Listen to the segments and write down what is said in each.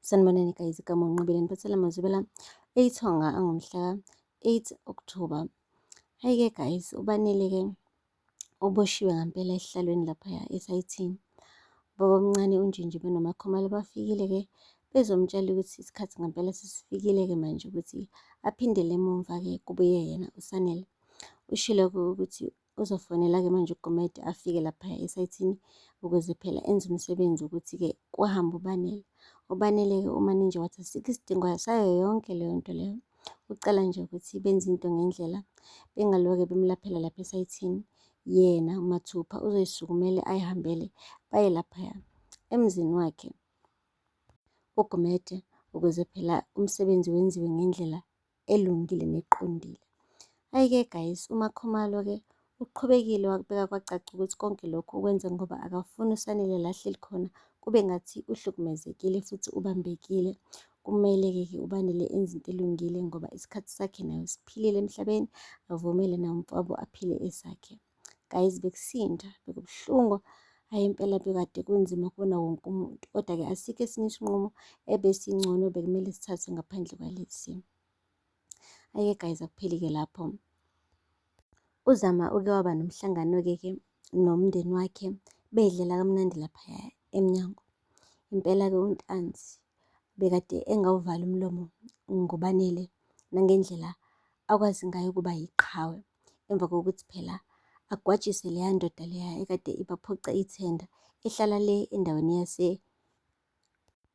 Sanibonani guys, igama unqibile niphathela amazwi la eyithonga angomhla 8 October. Hayi-ke guys, ubanile-ke uboshiwe ngampela esihlalweni laphaya esayithini. Ubaba omncane unjinji benomakhomala bafikile-ke bezomtshela ukuthi isikhathi ngampela sesifikile-ke manje ukuthi aphindele emumva-ke kubuye yena uSanele. Ushilo-ke ukuthi uzofonela-ke manje uGumede afike laphaya esayithini ukuze phela enze umsebenzi ukuthi-ke kuhambe ubanele. Ubanele-ke umaninje wathi asikho isidingo sayo yonke leyo nto leyo. Ucela nje ukuthi benze into ngendlela, bengaloke bemlaphela lapha esayithini. Yena mathupha uzoyisukumele ayihambele baye laphaya emzini wakhe uGumede ukuze phela umsebenzi wenziwe ngendlela elungile neqondile. Hayi-ke guys, uMakhomalo-ke uqhubekile wakubeka kwacaca ukuthi konke lokhu ukwenza ngoba akafuni uSanele lahleli khona kube ngathi uhlukumezekile futhi ubambekile. Kumele-ke ubanele enze into elungile ngoba isikhathi sakhe nayo siphilile emhlabeni, avumele nawo umfowabo aphile esakhe. Guys, bekusinda, bekubuhlungu, hhayi impela bekade kunzima kubona wonke umuntu, kodwa-ke asikho esinye isinqumo ebesingcono bekumele sithathwe ngaphandle kwalesi. Hhayi-ke guys, akupheli-ke lapho. uZama uke waba nomhlangano-ke nomndeni wakhe bedlela kamnandi laphaya emnyango. Impela-ke uNtanzi bekade engawuvala umlomo ngobanele nangendlela akwazi ngayo ukuba yiqhawe emva kokuthi phela agwajise leya ndoda leya ekade ibaphoqa ithenda ehlala le endaweni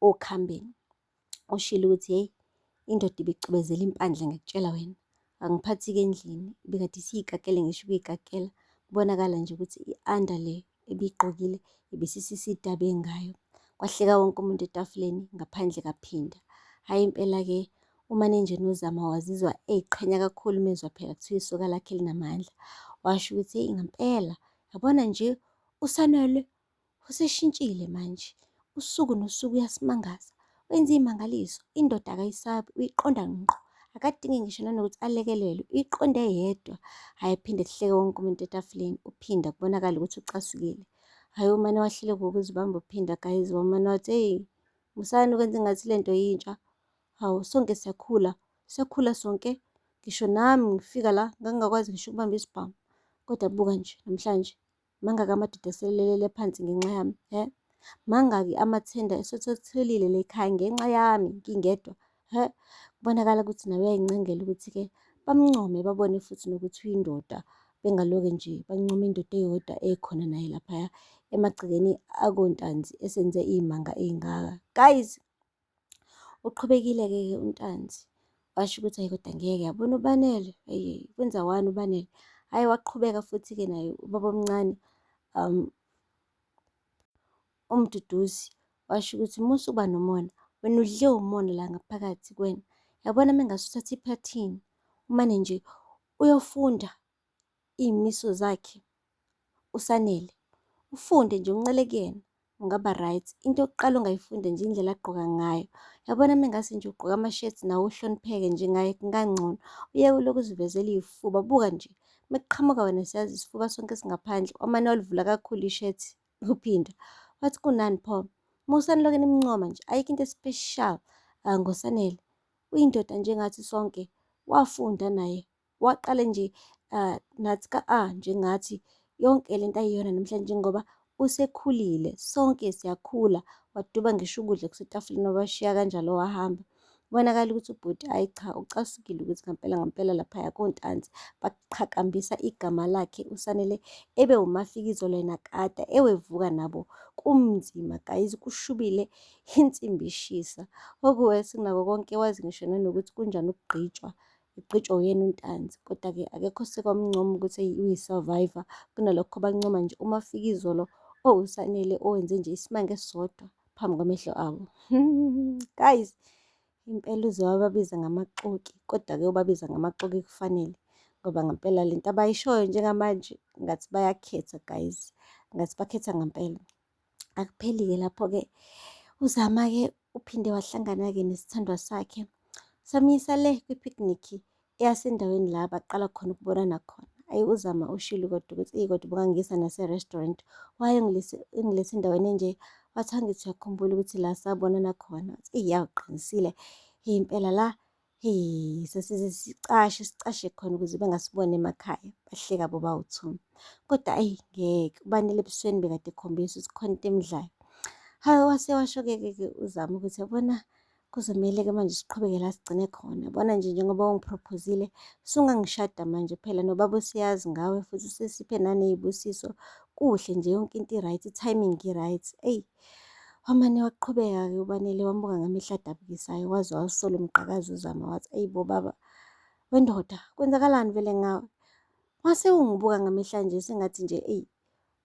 okhambeni. Ushilo ukuthi yeyi, indoda ibicubezela impandla ngikutshela wena, angiphathi-ke endlini. Bekade isiyikakele ngisho ukuyikakela, kubonakala nje ukuthi i-under le ebiyigqokile ibisisisidabe ngayo. Kwahleka wonke umuntu etafuleni ngaphandle kaphinda. Hhayi impela-ke umaninje noZama wazizwa ey'qhenya kakhulu mezwa phela kuthiwa isoka lakhe linamandla. Washo ukuthi heyi ngampela, yabona nje uSanele useshintshile manje, usuku nosuku uyasimangaza, wenza iy'mangaliso, indoda akayisabi, uyiqonda ngqo, akadingi ngisho nanokuthi alekelelwe, uyiqonde yedwa. Hhayi phinde kuhleke wonke umuntu etafuleni, uphinda kubonakala ukuthi ucasukile. Hhayi umane wahluleka ukuzibamba uphinda guys, wamane wathi heyi musani ukwenza engathi lento yintsha. Hawu sonke siyakhula sonke, ngisho nami ngifika la ngangingakwazi ngisho ukubamba isibhamu. Kodwa buka nje namhlanje, mangaki amadoda aselelele phansi ngenxa yami, mangaki amathenda esetholile la ekhaya ngenxa yami ngingedwa. Kubonakala ukuthi nawe uyayincengela ukuthi-ke bamncome, babone futhi nokuthi uyindoda, bengaloke nje bancoma indoda eyodwa ekhona naye laphaya emagcekeni akoNtanzi esenze iy'manga ey'ngaka. Guys, uqhubekile-ke uNtanzi washo ukuthi hayi kodwa ngeke, yabona ubanele, kwenza wani ubanele. Hhayi waqhubeka futhi-ke naye ubaba omncane uMduduzi washo ukuthi musa uba nomona, wena udle umona la ngaphakathi kuwena. Yabona mengase uthathe iphathini umane nje uyofunda iy'miso zakhe uSanele, ufunde nje uncele kuyena ungaba right. Into yokuqala ongayifunda nje indlela agqoka ngayo. Yabona mengase nje ugqoka amashethi nawe uhlonipheke nje ngaye kungangcono. Uyeke ulokhu uzivezela iy'fuba, buka nje mekuqhamuka wena siyazi isifuba sonke singaphandle, wamane walivula kakhulu ishethi uphinda wathi kunani pho. Musanilokhu nimncoma nje, ayikho into especial ngoSanele, uyindoda njengathi sonke, wafunda naye, waqale nje nathi ka-A njengathi. Yonke lento ayiyona namhlanje ngoba usekhulile, sonke siyakhula. Waduba ngisho ukudla kusetafuleni wabashiya kanjalo wahamba. Kubonakala ukuthi ubhuti ayi cha, ucasukile ukuthi ngampela laphaya koNtanzi baqhakambisa igama lakhe uSanele ebe umafikizo yena kade ewevuka nabo. Kunzima guys, kushubile insimbi ishisa. Okuwesi kunako konke wazi ngisho nanokuthi kunjani ukugqitshwa, igqitshwa uyena uNtanzi. Kodwa-ke akekho sekwamncoma ukuthi uyi-survivor kunalokho bancoma nje umafikizo lo owuSanele owenze nje isimanga esisodwa phambi kwamehlo abo. Guys, impela uze wababiza ngamaxoki, kodwa-ke ubabiza ngamaxoki kufanele ngoba ngampela lento abayishoyo njengamanje ngathi bayakhetha guys, ngathi bakhetha ngampela. Akupheli-ke lapho-ke uZama-ke uphinde wahlangana-ke nesithandwa sakhe samyisa le kwi-picnic eyasendaweni la baqala khona ukubonana khona. Ayi uZama ushilo kodwa ukuthi kodwa bungangisa nase-restaurant, why ungilethe endaweni enje, wathi angithi uyakhumbula ukuthi la sabonana khona, wathi yawuqinisile impela la sesize sicashe khona ukuze bengasiboni emakhaya. Bahleka bo bawu-2. Kodwa ngeke uBanele ebusweni bekade ekhombisa ukuthi khona into emdlayo. Hayi wase washo-ke uZama ukuthi yabona kuzomele-ke manje siqhubeke la sigcine khona. Yabona nje njengoba ungipropozile sungangishada manje phela nobaba usiyazi ngawe futhi usesiphe naney'busiso. Kuhle nje yonke into i-right, i-timing i-right. Wamane waqhubeka-ke uBanele wambuka ngamehlo adabukisayo waze wawusola umqakazo uZama wathi bo baba wendoda kwenzakalani vele ngawe? Mase ungibuka ngamehla nje sengathi nje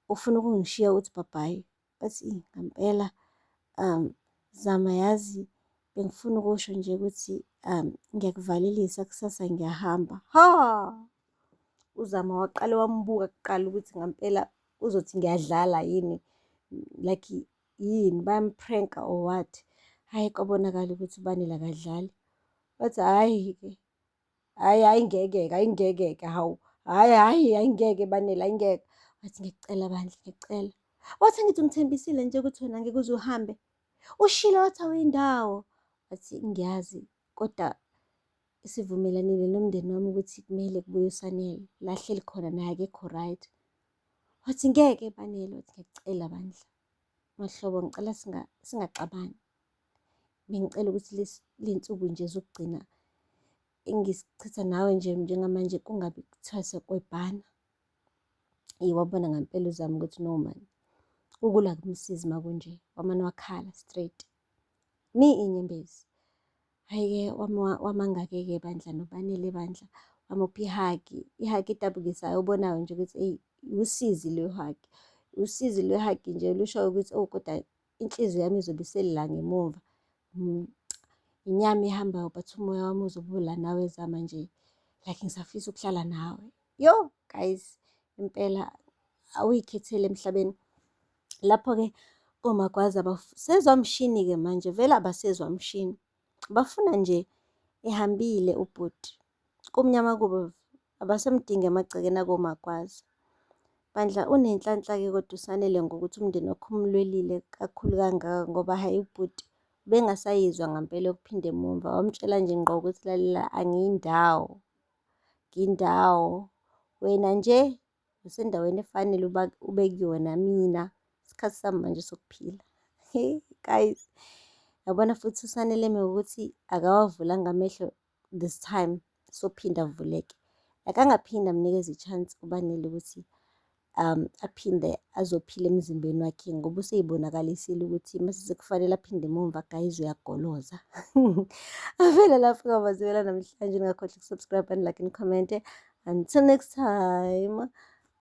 ufuna ukungishiya uthi bye-bye. Bathi ngempela Zama yazi bengifuna ukusho nje ukuthi ngiyakuvalelisa kusasa ngiyahamba. uZama waqala wambuka kuqala ukuthi ngempela uzothi ngiyadlala yini, like yini bayampranka or what. Hhayi kwabonakala ukuthi uBanele akadlali. Wathi hhayi ngeke hawu hhayi ngeke Banele ngeke. Wathi ngiyacela bandla ngiyacela. Wathi angithi ungithembisile nje ukuthi wena ngeke uze uhambe. Ushilo wathi awuyindawo. Wathi ngiyazi kodwa sivumelanile nomndeni wami ukuthi kumele kubuyisanele la hleli khona naye akekho right. Wathi ngeke Banele, wathi ngiyacela bandla mahlobo ngicela singaxabani. Bengicela ukuthi le nsuku nje zokugcina engisichitha nawe nje njengamanje kungabi kuthiwa sekwebhana. Wabona ngempela uZama ukuthi no man ukula kumsizi makunje. Wamane wakhala straight inyembezi. Hhayi-ke wamanga-ke bandla noBanele bandla wamupha ihagi edabukisayo obonayo nje ukuthi usizi lwe-hug. Usizi lwe-hug nje lusho ukuthi kodwa inhliziyo yami izobe iselila ngemuva. Inyama ehambayo but umoya wami uzobula nawe Zama nje like ngisafisa ukuhlala nawe. Yo guys impela awuy'khethele emhlabeni. Lapho-ke oMagwaza sezwa mshini-ke manje vele abasezwa mshini. Bafuna nje ehambile ubhuti kumnyama kubo abasemdinga emagcekeni akoMagwaza. Bandla unenhlanhla-ke kodwa usanele ngokuthi umndeni wakho umlwelile kakhulu kangaka ngoba hhayi ubhuti bengasayizwa ngempela yokuphinde emuva. Wamtshela nje ngqo ukuthi lalela angiyindawo ngindawo wena nje usendaweni efanele ube kuyona mina isikhathi sami manje sokuphila. Guys yabona futhi usanele ukuthi akawavulanga amehlo this time sophinda avuleke. Akangaphinda amnikeze i-chance uBanele ukuthi aphinde azophila emzimbeni wakhe ngoba useyibonakalisile ukuthi mase kufanele aphinde emumva guys uyagoloza. Avela lapho ngabazivela namhlanje, ningakhohlwa ukusubscribe and like and comment. Until next time.